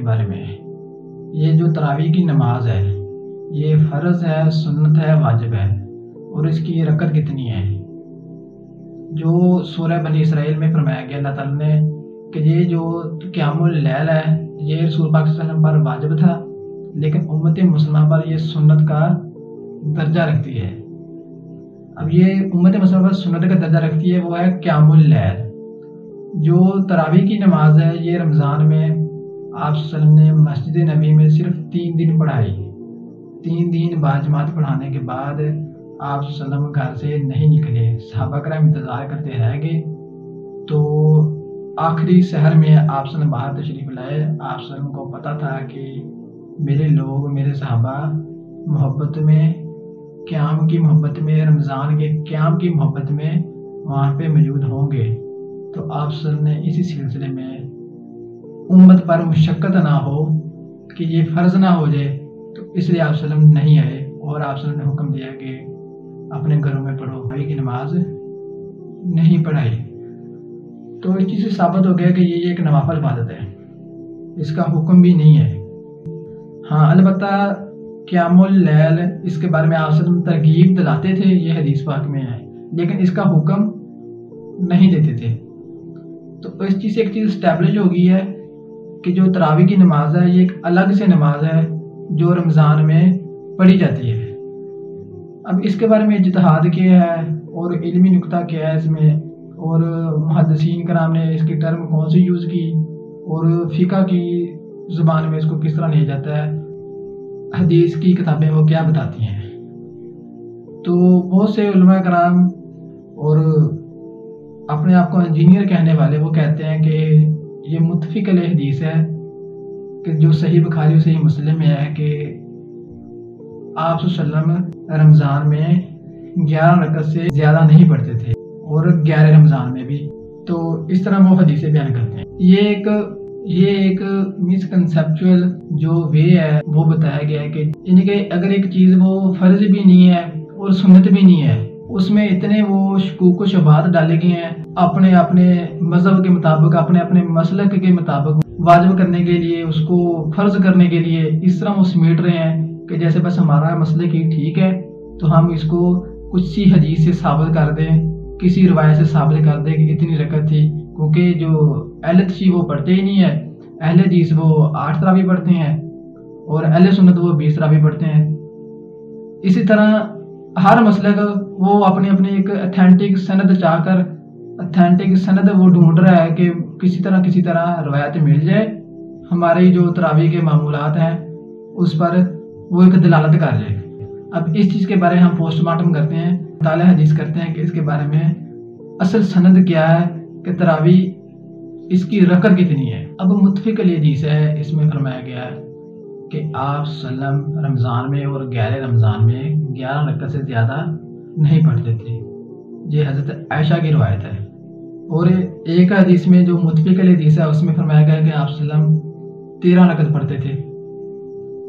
بارے میں ہے۔ یہ جو تراویح کی نماز ہے یہ فرض ہے، سنت ہے، واجب ہے، اور اس کی رکعت کتنی ہے؟ جو سورہ بنی اسرائیل میں فرمایا گیا اللہ تعالیٰ نے کہ یہ جو قیام اللیل ہے یہ رسول پاک صلی اللہ علیہ وسلم پر واجب تھا، لیکن امت مسلمہ پر یہ سنت کا درجہ رکھتی ہے۔ اب یہ امت مسلمہ پر سنت کا درجہ رکھتی ہے، وہ ہے قیام اللیل۔ جو تراویح کی نماز ہے یہ رمضان میں آپ صلی اللہ علیہ وسلم نے مسجد نبی میں صرف 3 دن پڑھائی۔ 3 دن باجماعت پڑھانے کے بعد آپ صلی اللہ علیہ وسلم گھر سے نہیں نکلے، صحابہ کرام انتظار کرتے رہ گئے۔ تو آخری سحر میں آپ صلی اللہ علیہ وسلم باہر تشریف لائے۔ آپ صلی اللہ علیہ وسلم کو پتہ تھا کہ میرے لوگ، میرے صحابہ محبت میں، قیام کی محبت میں، رمضان کے قیام کی محبت میں وہاں پہ موجود ہوں گے۔ تو آپ صلی اللہ علیہ وسلم نے اسی سلسلے میں امت پر مشقت نہ ہو کہ یہ فرض نہ ہو جائے، تو اس لیے آپ صلی اللہ علیہ وسلم نہیں آئے، اور آپ صلی اللہ علیہ وسلم نے حکم دیا کہ اپنے گھروں میں پڑھو، تراویح کی نماز نہیں پڑھائی۔ تو اس چیز سے ثابت ہو گیا کہ یہ ایک نوافل عبادت ہے، اس کا حکم بھی نہیں ہے۔ ہاں البتہ قیام اللیل اس کے بارے میں آپ صلی اللہ علیہ وسلم ترغیب دلاتے تھے، یہ حدیث پاک میں ہے، لیکن اس کا حکم نہیں دیتے تھے۔ تو اس چیز سے ایک چیز اسٹیبلش ہو گئی ہے کہ جو تراویح کی نماز ہے یہ ایک الگ سے نماز ہے جو رمضان میں پڑھی جاتی ہے۔ اب اس کے بارے میں اجتہاد کیا ہے اور علمی نکتہ کیا ہے اس میں، اور محدثین کرام نے اس کی ٹرم کون سی یوز کی، اور فقہ کی زبان میں اس کو کس طرح لیا جاتا ہے، حدیث کی کتابیں وہ کیا بتاتی ہیں۔ تو بہت سے علماء کرام اور اپنے آپ کو انجینئر کہنے والے وہ کہتے ہیں کہ یہ متفق علیہ حدیث ہے کہ جو صحیح بخاری اور صحیح مسلم میں ہے کہ آپ صلی اللہ علیہ وسلم رمضان میں 11 رکعت سے زیادہ نہیں پڑھتے تھے، اور 11 رمضان میں بھی۔ تو اس طرح وہ حدیثیں بیان کرتے ہیں۔ یہ ایک مسکنسیپچول جو وے ہے وہ بتایا گیا ہے کہ یعنی کہ اگر ایک چیز وہ فرض بھی نہیں ہے اور سنت بھی نہیں ہے، اس میں اتنے وہ شکوک و شبہات ڈالے گئے ہیں اپنے اپنے مذہب کے مطابق، اپنے اپنے مسلک کے مطابق واجب کرنے کے لیے، اس کو فرض کرنے کے لیے اس طرح وہ سمیٹ رہے ہیں کہ جیسے بس ہمارا مسلک ہی ٹھیک ہے، تو ہم اس کو کچھ سی حدیث سے ثابت کر دیں، کسی روایت سے ثابت کر دیں کہ اتنی رکعت تھی، کیونکہ جو اہل تشیع وہ پڑھتے ہی نہیں ہے، اہل حدیث وہ 8 تراویح پڑھتے ہیں، اور اہل سنت وہ 20 تراویح پڑھتے ہیں۔ اسی طرح ہر مسلک وہ اپنی اپنی ایک اتھینٹک سند چاہ کر، اتھینٹک سند وہ ڈھونڈ رہا ہے کہ کسی طرح روایت مل جائے، ہماری جو تراویح کے معمولات ہیں اس پر وہ ایک دلالت کر جائے۔ اب اس چیز کے بارے میں ہم پوسٹ مارٹم کرتے ہیں، مطالعہ حدیث کرتے ہیں کہ اس کے بارے میں اصل سند کیا ہے کہ تراویح اس کی رکعت کتنی ہے۔ اب متفق علیہ حدیث ہے، اس میں فرمایا گیا ہے کہ آپ صلی اللہ علیہ وسلم رمضان میں اور 11 رمضان میں 11 رکعت سے زیادہ نہیں پڑھتے تھے۔ یہ حضرت عائشہ کی روایت ہے۔ اور ایک حدیث میں جو متفق علیہ حدیث ہے اس میں فرمایا گیا کہ آپ صلی اللہ علیہ وسلم 13 رکعت پڑھتے تھے،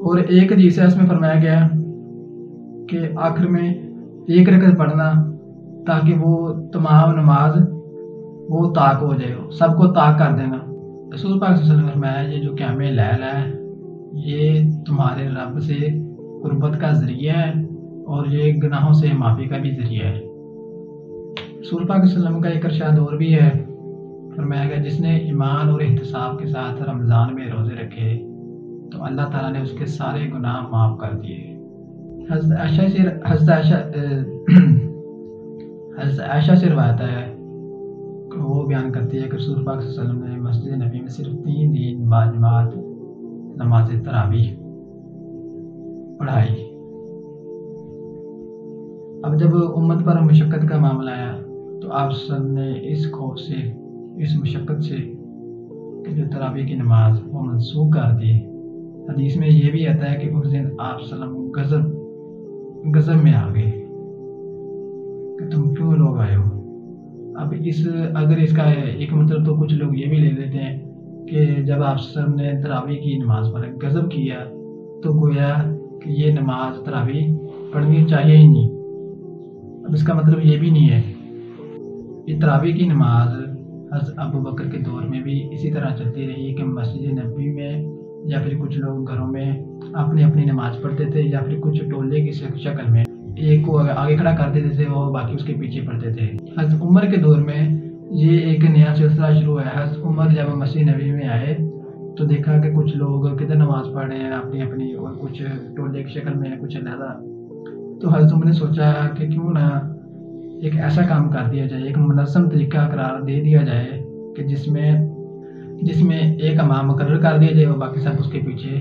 اور ایک حدیث ہے اس میں فرمایا گیا کہ آخر میں 1 رکعت پڑھنا تاکہ وہ تمام نماز وہ طاق ہو جائے، سب کو طاق کر دینا۔ رسول پاک صلی اللہ علیہ وسلم نے فرمایا یہ جو قیام لیل ہے یہ تمہارے رب سے قربت کا ذریعہ ہے، اور یہ گناہوں سے معافی کا بھی ذریعہ ہے۔ رسول پاک صلی اللہ علیہ وسلم کا ایک ارشاد اور بھی ہے، فرمایا گیا جس نے ایمان اور احتساب کے ساتھ رمضان میں روزے رکھے تو اللہ تعالیٰ نے اس کے سارے گناہ معاف کر دیے۔ حضرت عائشہ سے روایت ہے کہ وہ بیان کرتی ہے کہ رسول پاک صلی اللہ علیہ وسلم نے مسجد نبی میں صرف 3 دن باجماعت نماز تراویح پڑھائی۔ اب جب امت پر مشقت کا معاملہ آیا تو آپ صلی اللہ علیہ وسلم نے اس خوف سے، اس مشقت سے کہ جو تراویح کی نماز وہ منسوخ کر دی۔ حدیث میں یہ بھی آتا ہے کہ اس دن آپ صلی اللہ علیہ وسلم غضب میں آ گئے کہ تم کیوں لوگ آئے ہو۔ اب اگر اس کا ایک مطلب تو کچھ لوگ یہ بھی لے لیتے ہیں کہ جب آپ صلی اللہ علیہ وسلم نے تراویح کی نماز پر غضب کیا تو گویا کہ یہ نماز تراویح پڑھنی چاہیے ہی نہیں۔ اب اس کا مطلب یہ بھی نہیں ہے۔ یہ تراویح کی نماز حضرت ابو بکر کے دور میں بھی اسی طرح چلتی رہی کہ مسجد نبی میں یا پھر کچھ لوگ گھروں میں اپنی اپنی نماز پڑھتے تھے، یا پھر کچھ ٹولے کی شکل میں ایک کو آگے کھڑا کر دیتے تھے اور باقی اس کے پیچھے پڑھتے تھے۔ حضرت عمر کے دور میں یہ ایک نیا سلسلہ شروع ہوا ہے۔ حضرت عمر جب مسجد نبوی میں آئے تو دیکھا کہ کچھ لوگ کدھر نماز پڑھ رہے ہیں اپنی اپنی، اور کچھ ٹولے کی شکل میں، کچھ علیحدہ۔ تو حضرت عمر نے سوچا کہ کیوں نہ ایک ایسا کام کر دیا جائے، ایک منظم طریقہ قرار دے دیا جائے کہ جس میں ایک امام مقرر کر دیا جائے اور باقی سب اس کے پیچھے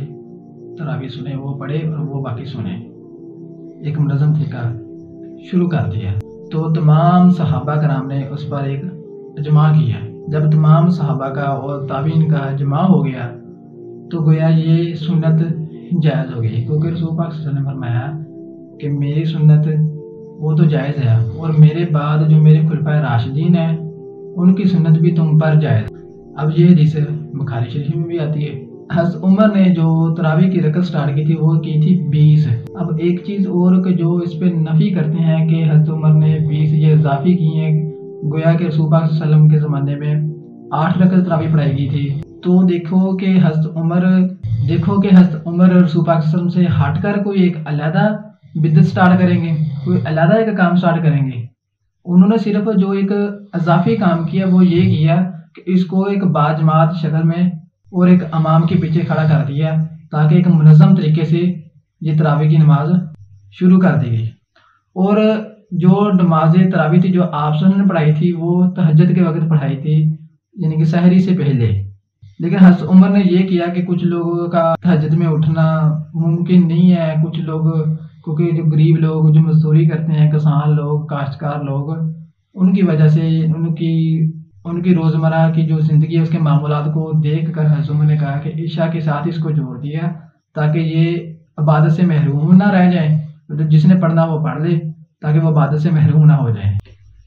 تراویح سنیں، وہ پڑھے اور وہ باقی سنیں۔ ایک منظم طریقہ شروع کر دیا تو تمام صحابہ کرام نے اس پر ایک اجماع کیا۔ جب تمام صحابہ کا اور تابعین کا اجماع ہو گیا تو گویا یہ سنت جائز ہو گئی، کیونکہ رسول پاک صلی اللہ علیہ وسلم نے فرمایا کہ میری سنت وہ تو جائز ہے، اور میرے بعد جو میرے خلفائے راشدین ہیں ان کی سنت بھی تم پر جائز۔ اب یہ حدیث بخاری شریف میں بھی آتی ہے۔ حضرت عمر نے جو تراویح کی رکعت سٹارٹ کی تھی وہ کی تھی 20۔ اب ایک چیز اور کہ جو اس پہ نفی کرتے ہیں کہ حضرت عمر نے 20 یہ اضافی کی ہیں، گویا کہ رسول پاک صلی اللہ علیہ وسلم کے زمانے میں 8 رکعت تراویح پڑھائی گئی تھی۔ تو دیکھو کہ حضرت عمر رسول پاک صلی اللہ علیہ وسلم سے ہٹ کر کوئی ایک علیحدہ بدعت سٹارٹ کریں گے، کوئی علیحدہ ایک کام سٹارٹ کریں گے۔ انہوں نے صرف جو ایک اضافی کام کیا وہ یہ کیا کہ اس کو ایک باجماعت شکل میں اور ایک امام کے پیچھے کھڑا کر دیا تاکہ ایک منظم طریقے سے یہ تراویح کی نماز شروع کر دی گئی۔ اور جو نماز تراویح تھی جو آپ صلی اللہ علیہ وسلم نے پڑھائی تھی وہ تہجد کے وقت پڑھائی تھی، یعنی کہ سحری سے پہلے۔ لیکن حضرت عمر نے یہ کیا کہ کچھ لوگوں کا تہجد میں اٹھنا ممکن نہیں ہے، کچھ لوگ کیونکہ جو غریب لوگ جو مزدوری کرتے ہیں، کسان لوگ، کاشتکار لوگ، ان کی وجہ سے ان کی روزمرہ کی جو زندگی ہے اس کے معمولات کو دیکھ کر حضرت عمر نے کہا کہ عشاء کے ساتھ اس کو جوڑ دیا تاکہ یہ عبادت سے محروم نہ رہ جائیں، جس نے پڑھنا وہ پڑھ لے تاکہ وہ عبادت سے محروم نہ ہو جائیں۔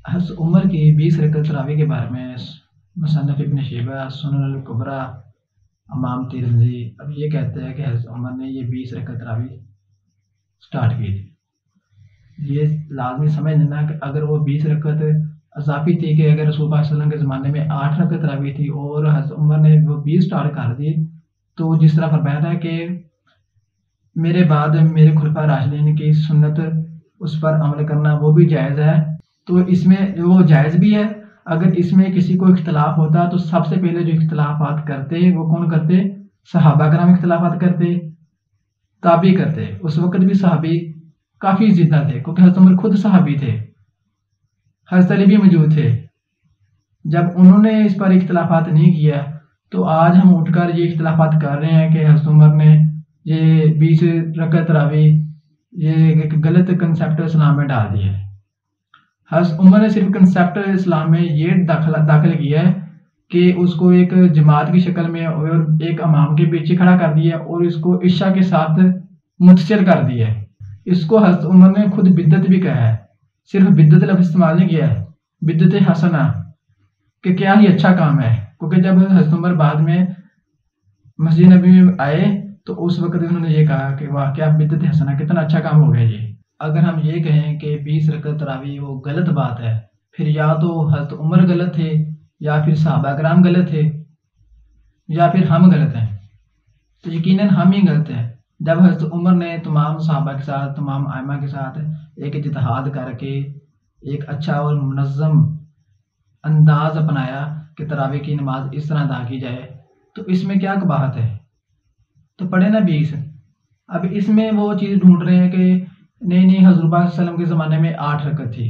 حضرت عمر کی 20 رکعت تراویح کے بارے میں مصنف ابن شیبہ، سنن الکبریٰ، امام ترمذی اب یہ کہتے ہیں کہ حضرت عمر نے یہ 20 رکعت تراویح سٹارٹ کی تھی۔ یہ لازمی سمجھ لینا کہ اگر وہ 20 رکعت اضافی تھی، کہ اگر رسول پاک صلی اللہ علیہ وسلم کے زمانے میں 8 رکعت تراویح تھی اور حضرت عمر نے وہ 20 سٹارٹ کر دی، تو جس طرح فرمایا تھا کہ میرے بعد میرے خلفائے راشدین کی سنت اس پر عمل کرنا وہ بھی جائز ہے، تو اس میں وہ جائز بھی ہے۔ اگر اس میں کسی کو اختلاف ہوتا تو سب سے پہلے جو اختلافات کرتے وہ کون کرتے؟ صحابہ کرام اختلافات کرتے، تابعی کرتے۔ اس وقت بھی صحابی کافی زیادہ تھے کیونکہ حضرت عمر خود صحابی تھے، حضرت علی بھی موجود تھے۔ جب انہوں نے اس پر اختلافات نہیں کیا تو آج ہم اٹھ کر یہ اختلافات کر رہے ہیں کہ حضرت عمر نے یہ 20 رکعت تراویح یہ ایک غلط کنسیپٹ اسلام میں ڈال دیا ہے۔ حضرت عمر نے صرف کنسیپٹ اسلام میں یہ داخل کیا ہے کہ اس کو ایک جماعت کی شکل میں اور ایک امام کے پیچھے کھڑا کر دیا اور اس کو عشاء کے ساتھ متصل کر دیا ہے۔ اس کو حضرت عمر نے خود بدعت بھی کہا ہے، صرف بدعت لفظ استعمال نہیں کیا ہے، بدعت حسنہ، کہ کیا ہی اچھا کام ہے، کیونکہ جب حضرت عمر بعد میں مسجد نبی میں آئے تو اس وقت انہوں نے یہ کہا کہ واہ کیا بدعت حسنہ، کتنا اچھا کام ہو گیا یہ۔ اگر ہم یہ کہیں کہ 20 رکعت تراویح وہ غلط بات ہے، پھر یا تو حضرت عمر غلط تھے یا پھر صحابہ کرام غلط تھے یا پھر ہم غلط ہیں، تو یقیناً ہم ہی غلط ہیں۔ جب حضرت عمر نے تمام صحابہ کے ساتھ، تمام ائمہ کے ساتھ ایک اجتہاد کر کے ایک اچھا اور منظم انداز اپنایا کہ تراویح کی نماز اس طرح ادا کی جائے، تو اس میں کیا قباحت ہے؟ تو پڑھے نا 20۔ اب اس میں وہ چیز ڈھونڈ رہے ہیں کہ نہیں حضور پاک صلی اللہ علیہ وسلم کے زمانے میں 8 رکعت تھی،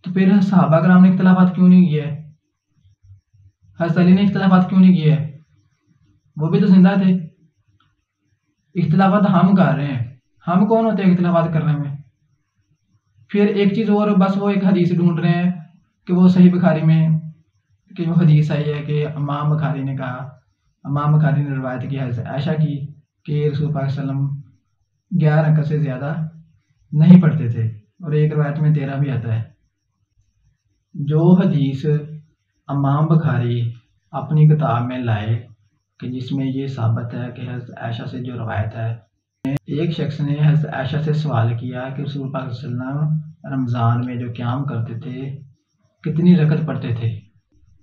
تو پھر صحابہ کرام نے اختلافات کیوں نہیں کیے؟ حضرت علی نے اختلافات کیوں نہیں کیے؟ وہ بھی تو زندہ تھے۔ اختلافات ہم کر رہے ہیں، ہم کون ہوتے ہیں اختلافات کرنے میں؟ پھر ایک چیز اور، بس وہ ایک حدیث ڈھونڈ رہے ہیں کہ وہ صحیح بخاری میں کہ وہ حدیث آئی ہے کہ امام بخاری نے کہا، امام بخاری نے روایت کی حضرت عائشہ کی کہ رسول پاک صلی اللہ علیہ وسلم 11 رکعت سے زیادہ نہیں پڑھتے تھے، اور ایک روایت میں 13 بھی آتا ہے۔ جو حدیث امام بخاری اپنی کتاب میں لائے کہ جس میں یہ ثابت ہے کہ حضرت عائشہ سے جو روایت ہے، ایک شخص نے حضرت عائشہ سے سوال کیا کہ رسول پاک صلی اللہ علیہ وسلم رمضان میں جو قیام کرتے تھے کتنی رکعت پڑھتے تھے؟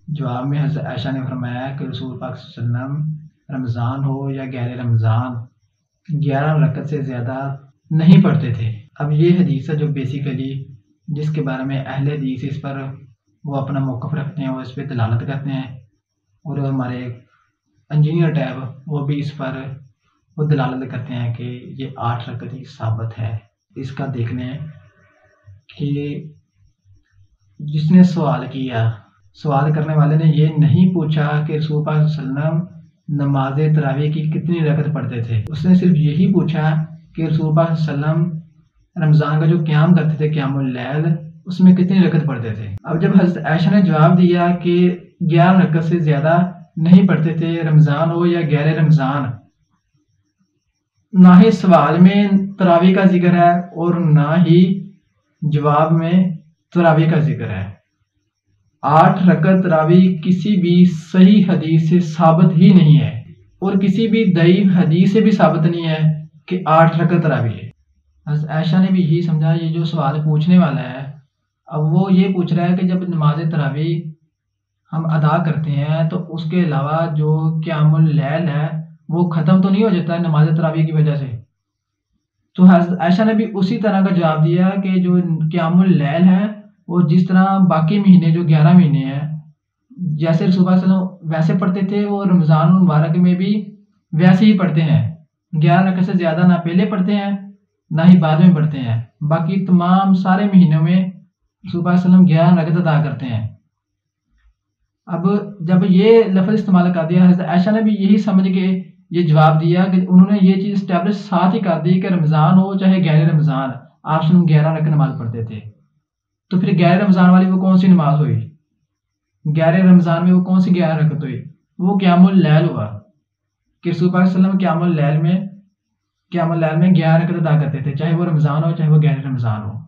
جواب میں حضرت عائشہ نے فرمایا کہ رسول پاک صلی اللہ علیہ وسلم رمضان ہو یا غیر رمضان 11 رکعت سے زیادہ نہیں پڑھتے تھے۔ اب یہ حدیث ہے جو بیسیکلی جس کے بارے میں اہل حدیث اس پر وہ اپنا موقف رکھتے ہیں، وہ اس پہ دلالت کرتے ہیں، اور ہمارے انجینئر ٹیب وہ بھی اس پر وہ دلالت کرتے ہیں کہ یہ 8 رکعت ہی ثابت ہے۔ اس کا دیکھ لیں کہ جس نے سوال کیا، سوال کرنے والے نے یہ نہیں پوچھا کہ رسول پاک صلی اللہ علیہ وسلم نماز تراویح کی کتنی رکعت پڑھتے تھے، اس نے صرف یہی پوچھا کہ رسول پاک صلی اللہ علیہ وسلم رمضان کا جو قیام کرتے تھے قیام اللیل اس میں کتنی رکعت پڑھتے تھے۔ اب جب حضرت عائشہ نے جواب دیا کہ 11 رکعت سے زیادہ نہیں پڑھتے تھے، رمضان ہو یا غیر رمضان، نہ ہی سوال میں تراویح کا ذکر ہے اور نہ ہی جواب میں تراویح کا ذکر ہے۔ 8 رکعت تراویح کسی بھی صحیح حدیث سے ثابت ہی نہیں ہے، اور کسی بھی ضعیف حدیث سے بھی ثابت نہیں ہے کہ 8 رکعت تراویح ہے۔ حضرت عائشہ نے بھی یہی سمجھا، یہ جو سوال پوچھنے والا ہے اب وہ یہ پوچھ رہا ہے کہ جب نماز تراویح ہم ادا کرتے ہیں تو اس کے علاوہ جو قیام اللیل ہے وہ ختم تو نہیں ہو جاتا ہے نماز تراویح کی وجہ سے؟ تو حضرت عائشہ نے بھی اسی طرح کا جواب دیا کہ جو قیام اللیل ہے وہ جس طرح باقی مہینے جو 11 مہینے ہیں جیسے رسول اللہ صلی اللہ علیہ وسلم ویسے پڑھتے تھے، وہ رمضان المبارک میں بھی ویسے ہی پڑھتے ہیں۔ 11 رکعت سے زیادہ نہ پہلے پڑھتے ہیں نہ ہی بعد میں پڑھتے ہیں، باقی تمام سارے مہینوں میں رسول اللہ صلی اللہ علیہ وسلم 11 رکعت ادا کرتے ہیں۔ اب جب یہ لفظ استعمال کر دیا، حضرت عائشہ نے بھی یہی سمجھ کے یہ جواب دیا کہ انہوں نے یہ چیز اسٹیبلش ساتھ ہی کر دی کہ رمضان ہو چاہے غیر رمضان آپ سے 11 رکعت نماز پڑھتے تھے۔ تو پھر غیر رمضان والی وہ کون سی نماز ہوئی؟ غیر رمضان میں وہ کون سی 11 رکعت ہوئی؟ وہ قیام اللیل ہوا کہ رسول پاک صلی اللہ علیہ وسلم قیام اللیل میں 11 رکعت ادا کرتے تھے، چاہے وہ رمضان ہو چاہے وہ غیر رمضان ہو۔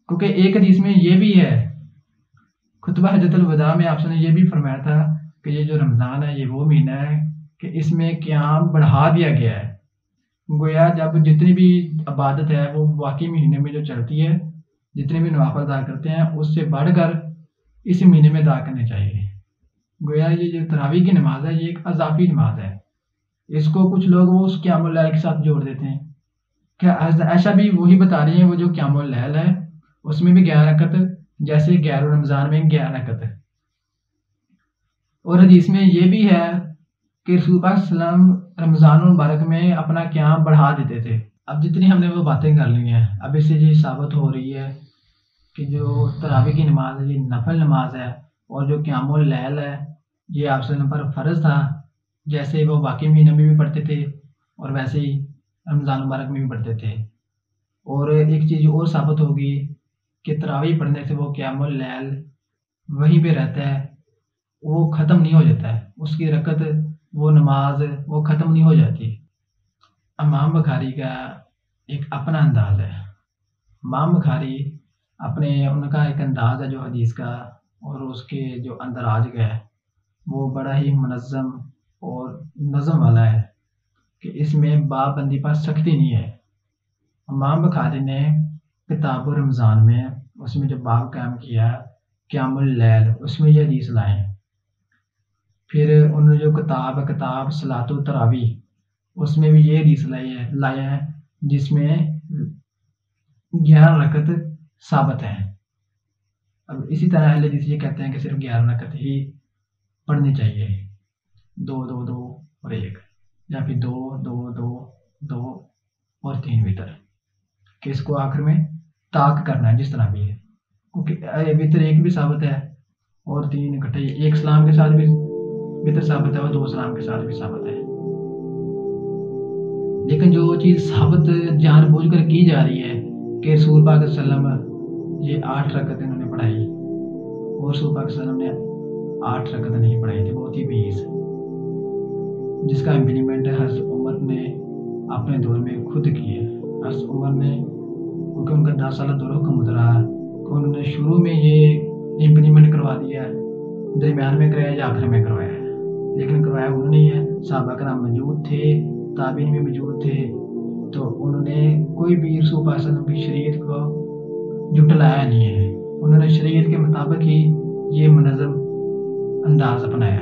کیونکہ ایک حدیث میں یہ بھی ہے، خطبہ حجۃ الوداع میں آپ نے یہ بھی فرمایا تھا کہ یہ جو رمضان ہے یہ وہ مہینہ ہے کہ اس میں قیام بڑھا دیا گیا ہے، گویا جب جتنی بھی عبادت ہے وہ باقی مہینے میں جو چلتی ہے، جتنے بھی نوافل ادا کرتے ہیں اس سے بڑھ کر اس مہینے میں ادا کرنے چاہیے۔ گویا یہ جو تراویح کی نماز ہے یہ ایک اضافی نماز ہے، اس کو کچھ لوگ وہ اس قیام اللیل کے ساتھ جوڑ دیتے ہیں۔ کیا حضرت عائشہ بھی وہی بتا رہی ہیں، وہ جو قیام اللیل ہے اس میں بھی 11 رکعت جیسے غیر رمضان میں 11 رکعت ہے۔ اور حدیث میں یہ بھی ہے کہ رسول پاک صلی اللہ علیہ وسلم رمضان المبارک میں اپنا قیام بڑھا دیتے تھے۔ اب جتنی ہم نے وہ باتیں کر لی ہیں، اب اس سے یہ ثابت ہو رہی ہے کہ جو تراویح کی نماز ہے یہ نفل نماز ہے، اور جو قیام اللیل ہے یہ آپ صلی اللہ علیہ وسلم پر فرض تھا، جیسے وہ باقی مہینوں میں بھی پڑھتے تھے اور ویسے ہی رمضان المبارک میں بھی پڑھتے تھے۔ اور ایک چیز اور ثابت ہوگی کہ تراویح پڑھنے سے وہ قیام اللیل وہیں پہ رہتا ہے، وہ ختم نہیں ہو جاتا ہے، اس کی رکعت وہ نماز وہ ختم نہیں ہو جاتی۔ امام بخاری کا ایک اپنا انداز ہے، امام بخاری ان کا ایک انداز ہے جو حدیث کا، اور اس کے جو اندراج کا ہے وہ بڑا ہی منظم اور نظم والا ہے کہ اس میں باب بندی پر سختی نہیں ہے۔ امام بخاری نے کتاب رمضان میں اس میں جو باب قائم کیا قیام اللیل، اس میں یہ حدیث لائیں۔ پھر انہوں نے جو کتاب صلاۃ التراویح اس میں بھی یہ حدیث لائے ہیں جس میں 11 رکعت ثابت ہیں۔ اب اسی طرح اہل حدیث یہ کہتے ہیں کہ صرف 11 رکعت ہی پڑھنی چاہیے، 2 2 2 اور 1، یا پھر 2 2 2 2 اور 3 وتر، کہ اس کو آخر میں طاق کرنا ہے جس طرح بھی ہے، کیونکہ وتر 1 بھی ثابت ہے اور 3 اکٹھے، 1 سلام کے ساتھ بھی وتر ثابت ہے اور 2 سلام کے ساتھ بھی ثابت ہے۔ لیکن جو چیز ثابت جان بوجھ کر کی جا رہی ہے کہ رسول پاک صلی اللہ علیہ وسلم یہ 8 رکعت انہوں نے پڑھائی، اور رسول پاک صلی اللہ علیہ وسلم نے 8 رکعت نہیں پڑھائی تھی، بہت ہی 20، جس کا امپلیمنٹ حضرت عمر نے اپنے دور میں خود کی ہے۔ حضرت عمر نے، کیونکہ ان کا 10 سالہ دور حکومت رہا، تو انہوں نے شروع میں یہ امپلیمنٹ کروا دیا، درمیان میں کرایا یا آخر میں کروایا، لیکن کروایا انہوں نے ہے۔ صحابہ کرام موجود تھے، تابعین بھی موجود تھے، تو انہوں نے کوئی بھی رسول پاک صلی اللہ علیہ وسلم کی شریعت کو جھٹلایا نہیں ہے، انہوں نے شریعت کے مطابق ہی یہ منظم انداز اپنایا۔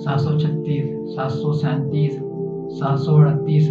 736, 737, 738।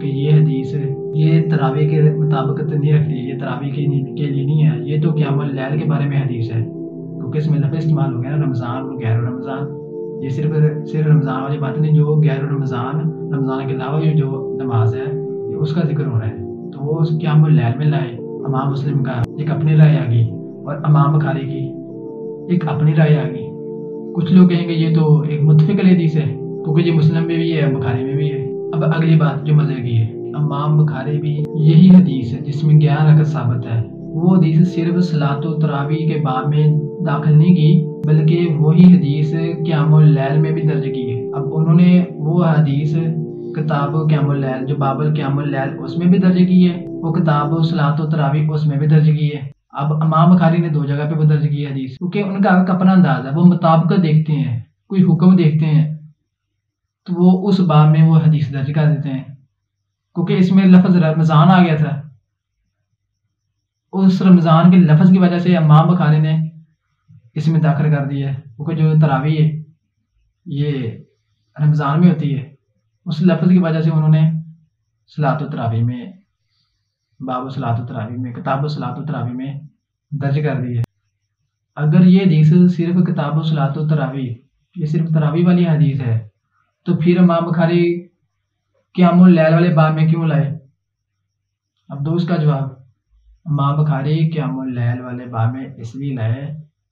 کہ یہ حدیث یہ تراویح کے مطابقت نہیں رکھتی، یہ تراویح کے لیے نہیں ہے، یہ تو قیام اللیل کے بارے میں حدیث ہے، کیونکہ اس میں لفظ استعمال ہو گیا نا رمضان اور غیر رمضان۔ یہ صرف رمضان والی بات نہیں، جو غیر رمضان کے علاوہ جو نماز ہے یہ اس کا ذکر ہو رہا ہے، تو وہ قیام اللیل میں لائے۔ امام مسلم کا ایک اپنی رائے آ گئی اور امام بخاری کی ایک اپنی رائے آ گئی۔ کچھ لوگ کہیں گے یہ تو ایک متفق حدیث ہے، کیونکہ یہ مسلم میں بھی ہے، بخاری میں بھی ہے۔ اب اگلی بات جو مزے کی ہے، امام بخاری بھی یہی حدیث ہے جس میں 11 رکعت ثابت ہے، وہ حدیث صرف صلاۃ التراویح کے باب میں داخل نہیں کی، بلکہ وہی حدیث قیام اللیل میں بھی درج کی ہے۔ اب انہوں نے وہ حدیث کتاب قیام اللیل جو باب قیام اللیل اس میں بھی درج کی ہے، وہ کتاب صلاۃ التراویح اس میں بھی درج کی ہے۔ اب امام بخاری نے 2 جگہ پہ بھی درج کی ہے حدیث، کیونکہ ان کا اپنا انداز ہے، وہ مطابقت دیکھتے ہیں، کوئی حکم دیکھتے ہیں تو وہ اس باب میں وہ حدیث درج کر دیتے ہیں، کیونکہ اس میں لفظ رمضان آ گیا تھا، اس رمضان کے لفظ کی وجہ سے امام بخاری نے اس میں داخل کر دیا ہے، کیونکہ جو تراویح ہے یہ رمضان میں ہوتی ہے، اس لفظ کی وجہ سے انہوں نے صلاۃ التراویح میں باب صلاۃ التراویح میں کتاب صلاۃ التراویح میں درج کر دی ہے۔ اگر یہ حدیث صرف کتاب صلاۃ التراویح یہ صرف تراویح والی حدیث ہے تو پھر امام بخاری قیام اللیل والے باب میں کیوں لائے؟ اب دو اس کا جواب، امام بخاری قیام اللیل والے باب میں اس لیے لائے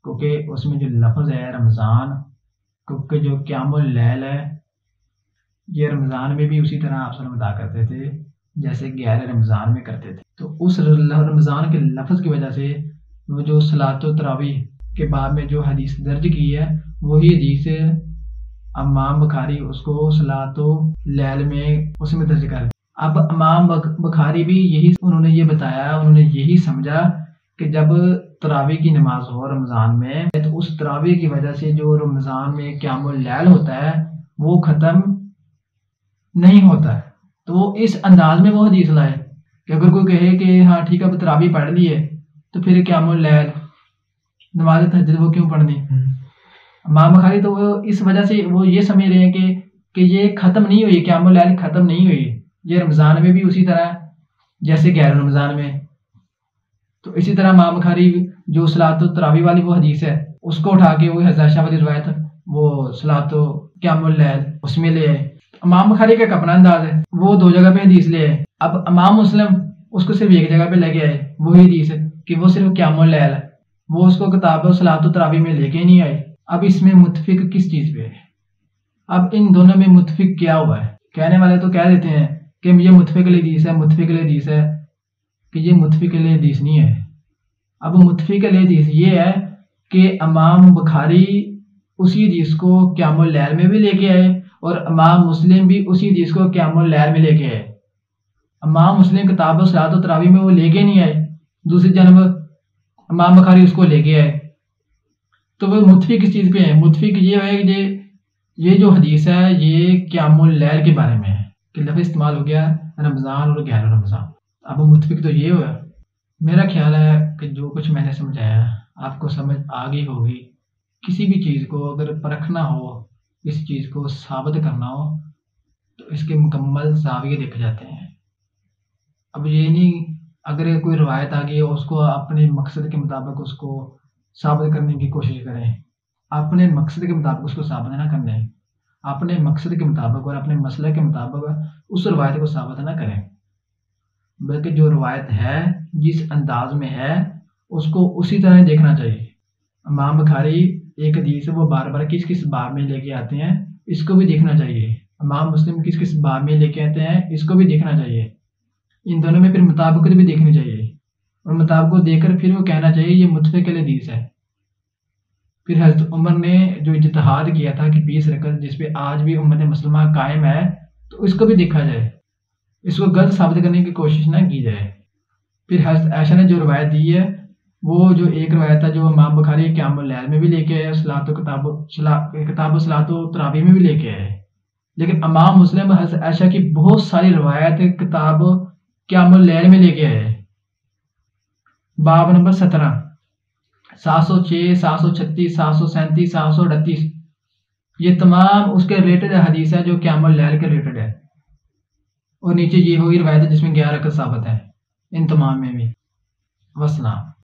کیونکہ اس میں جو لفظ ہے رمضان، کیونکہ جو قیام اللیل ہے یہ رمضان میں بھی اسی طرح آپ ادا کرتے تھے جیسے غیر رمضان میں کرتے تھے، تو اس رمضان کے لفظ کی وجہ سے وہ جو صلاۃ التراویح کے باب میں جو حدیث درج کی ہے وہی حدیث امام بخاری اس کو صلاۃ اللیل میں اس میں درج کر۔ اب امام بخاری بھی انہوں نے یہ بتایا، انہوں نے یہی سمجھا کہ جب تراویح کی نماز ہو رمضان میں تو اس تراویح کی وجہ سے جو رمضان میں قیام اللیل ہوتا ہے وہ ختم نہیں ہوتا ہے، تو وہ اس انداز میں وہ حدیث لائے کہ اگر کوئی کہے کہ ہاں ٹھیک ہے اب تراویح پڑھ لی ہے تو پھر قیام اللیل نماز تہجد وہ کیوں پڑھنی؟ امام بخاری تو وہ اس وجہ سے وہ یہ سمجھ رہے ہیں کہ یہ ختم نہیں ہوئی، قیام اللیل ختم نہیں ہوئی، یہ رمضان میں بھی اسی طرح جیسے غیر رمضان میں۔ تو اسی طرح امام بخاری جو صلاۃ التراویح والی وہ حدیث ہے اس کو اٹھا کے وہ حضرت عائشہ والی روایت وہ صلاۃ قیام اللیل اس میں لے آئے۔ امام بخاری کا ایک اپنا انداز ہے، وہ 2 جگہ پہ حدیث لے آئے۔ اب امام مسلم اس کو صرف ایک جگہ پہ لے کے آئے، وہی حدیث ہے کہ وہ صرف قیام اللیل ہے، وہ اس کو کتاب صلاۃ التراویح میں لے کے نہیں آئے۔ اب اس میں متفق کس چیز پہ ہے؟ اب ان دونوں میں متفق کیا ہوا ہے؟ کہنے والے تو کہہ دیتے ہیں کہ یہ متفق حدیث ہے، متفق حدیث ہے، کہ یہ متفق حدیث نہیں ہے۔ اب متفق حدیث یہ ہے کہ امام بخاری اسی حدیث کو قیام اللیل میں بھی لے کے آئے اور امام مسلم بھی اسی حدیث کو قیام اللیل میں لے کے آئے۔ امام مسلم کتاب صلاۃ التراویح میں وہ لے کے نہیں آئے، دوسری جانب امام بخاری اس کو لے کے آئے، تو وہ متفق کس چیز پہ ہیں؟ متفق یہ ہے کہ یہ جو حدیث ہے یہ قیام اللیل کے بارے میں ہے کہ لفظ استعمال ہو گیا رمضان اور غیر رمضان۔ اب متفق تو یہ ہوا۔ میرا خیال ہے کہ جو کچھ میں نے سمجھایا آپ کو سمجھ آ گئی ہوگی۔ کسی بھی چیز کو اگر پرکھنا ہو، کسی چیز کو ثابت کرنا ہو تو اس کے مکمل زاویے دیکھے جاتے ہیں۔ اب یہ نہیں اگر کوئی روایت آ گئی اس کو اپنے مقصد کے مطابق اس کو ثابت کرنے کی کوشش کریں، اپنے مقصد کے مطابق اس کو ثابت نہ کرنے، اپنے مقصد کے مطابق اور اپنے مسئلے کے مطابق اس روایت کو ثابت نہ کریں، بلکہ جو روایت ہے جس انداز میں ہے اس کو اسی طرح دیکھنا چاہیے۔ امام بخاری ایک حدیث وہ بار بار کس کس باب میں لے کے آتے ہیں اس کو بھی دیکھنا چاہیے، امام مسلم کس کس باب میں لے کے آتے ہیں اس کو بھی دیکھنا چاہیے، ان دونوں میں پھر مطابقت بھی دیکھنی چاہیے، اور مطابقت دیکھ کر پھر وہ کہنا چاہیے یہ متفق حدیث ہے۔ پھر حضرت عمر نے جو اجتہاد کیا تھا کہ 20 رکعت جس پہ آج بھی امت مسلمہ قائم ہے تو اس کو بھی دیکھا جائے، اس کو غلط ثابت کرنے کی کوشش نہ کی جائے۔ پھر حضرت عائشہ نے جو روایت دی ہے وہ جو ایک روایت ہے جو امام بخاری قیام اللیل میں بھی لے کے آئے، کتاب صلاۃ التراویح میں بھی لے کے آئے، لیکن امام مسلم حضرت عائشہ کی بہت ساری روایت کتاب قیام اللیل میں لے کے آئے۔ باب نمبر 17، 706، 736، 737، 738 یہ تمام اس کے ریلیٹڈ حدیث ہے جو قیام اللیل کے ریلیٹڈ ہے۔ اور نیچے یہ ہوگی روایت جس میں 11 رکعت ثابت ہے ان تمام میں بھی. وسلام.